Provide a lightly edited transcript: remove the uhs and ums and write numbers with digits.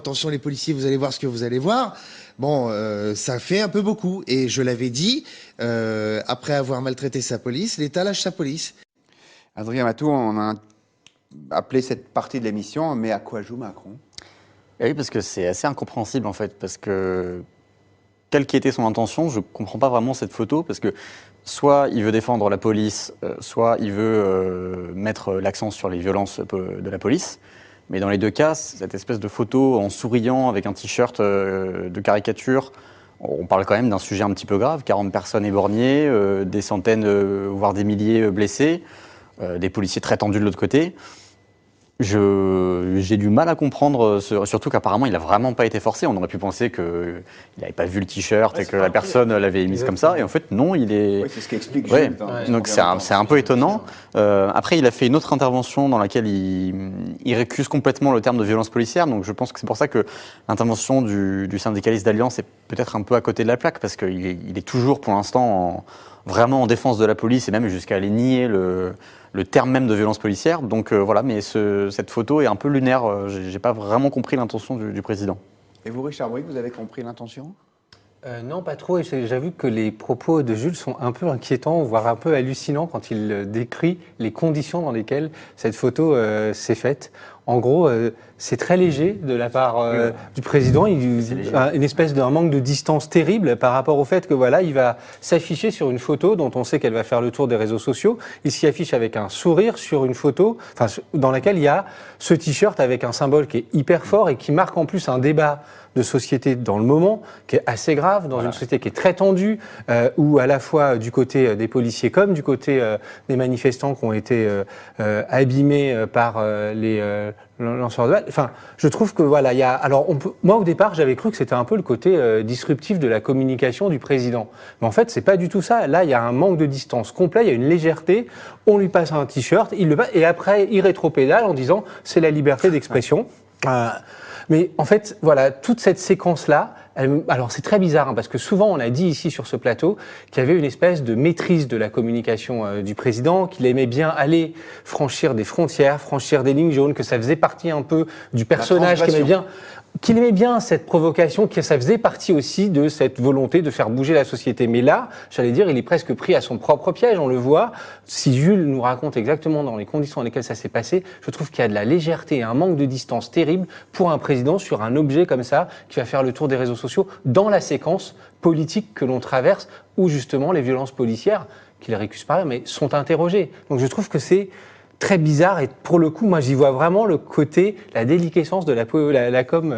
attention les policiers, vous allez voir ce que vous allez voir. Bon, ça fait un peu beaucoup. Et je l'avais dit, après avoir maltraité sa police, l'État lâche sa police. Adrien Matou, on a appelé cette partie de l'émission « Mais à quoi joue Macron ?» Oui, parce que c'est assez incompréhensible en fait, parce que quelle qu'était son intention, je ne comprends pas vraiment cette photo, parce que soit il veut défendre la police, soit il veut mettre l'accent sur les violences de la police. Mais dans les deux cas, cette espèce de photo en souriant avec un t-shirt de caricature, on parle quand même d'un sujet un petit peu grave, 40 personnes éborgnées, des centaines, voire des milliers blessés, des policiers très tendus de l'autre côté. J'ai du mal à comprendre, surtout qu'apparemment il n'a vraiment pas été forcé. On aurait pu penser qu'il n'avait pas vu le t-shirt et que la personne l'avait mise comme ça. Et en fait, non, il est. Oui, c'est ce qu'explique ouais. Jules. Donc c'est un peu étonnant. Après, il a fait une autre intervention dans laquelle il récuse complètement le terme de violence policière. Donc je pense que c'est pour ça que l'intervention du syndicaliste d'Alliance est peut-être un peu à côté de la plaque, parce qu'il est toujours pour l'instant vraiment en défense de la police et même jusqu'à aller nier le terme même de violence policière. Donc voilà, mais cette photo est un peu lunaire. J'ai pas vraiment compris l'intention du président. Et vous, Richard Bouygues, vous avez compris l'intention ? Non, pas trop. J'avoue que les propos de Jules sont un peu inquiétants, voire un peu hallucinants quand il décrit les conditions dans lesquelles cette photo s'est faite. En gros, c'est très léger de la part du président. Il a une espèce d'un manque de distance terrible par rapport au fait que voilà, il va s'afficher sur une photo dont on sait qu'elle va faire le tour des réseaux sociaux. Il s'y affiche avec un sourire sur une photo, dans laquelle il y a ce t-shirt avec un symbole qui est hyper fort et qui marque en plus un débat de société dans le moment, qui est assez grave, dans une société qui est très tendue, où à la fois du côté des policiers comme du côté des manifestants qui ont été abîmés par les lanceurs de balles. Enfin, je trouve que voilà, il y a. Alors, moi au départ, j'avais cru que c'était un peu le côté disruptif de la communication du président, mais en fait, c'est pas du tout ça. Là, il y a un manque de distance complet, il y a une légèreté. On lui passe un t-shirt, il le passe, et après, il rétropédale en disant c'est la liberté d'expression. Mais en fait, voilà, toute cette séquence-là, alors c'est très bizarre, hein, parce que souvent on a dit ici sur ce plateau qu'il y avait une espèce de maîtrise de la communication du président, qu'il aimait bien aller franchir des frontières, franchir des lignes jaunes, que ça faisait partie un peu du personnage qu'il aimait bien cette provocation, que ça faisait partie aussi de cette volonté de faire bouger la société. Mais là, j'allais dire, il est presque pris à son propre piège, on le voit. Si Jules nous raconte exactement dans les conditions dans lesquelles ça s'est passé, je trouve qu'il y a de la légèreté et un manque de distance terrible pour un président sur un objet comme ça, qui va faire le tour des réseaux sociaux dans la séquence politique que l'on traverse, où justement les violences policières, qu'il récuse par ailleurs, mais sont interrogées. Donc je trouve que c'est très bizarre et pour le coup, moi j'y vois vraiment le côté, la déliquescence de la com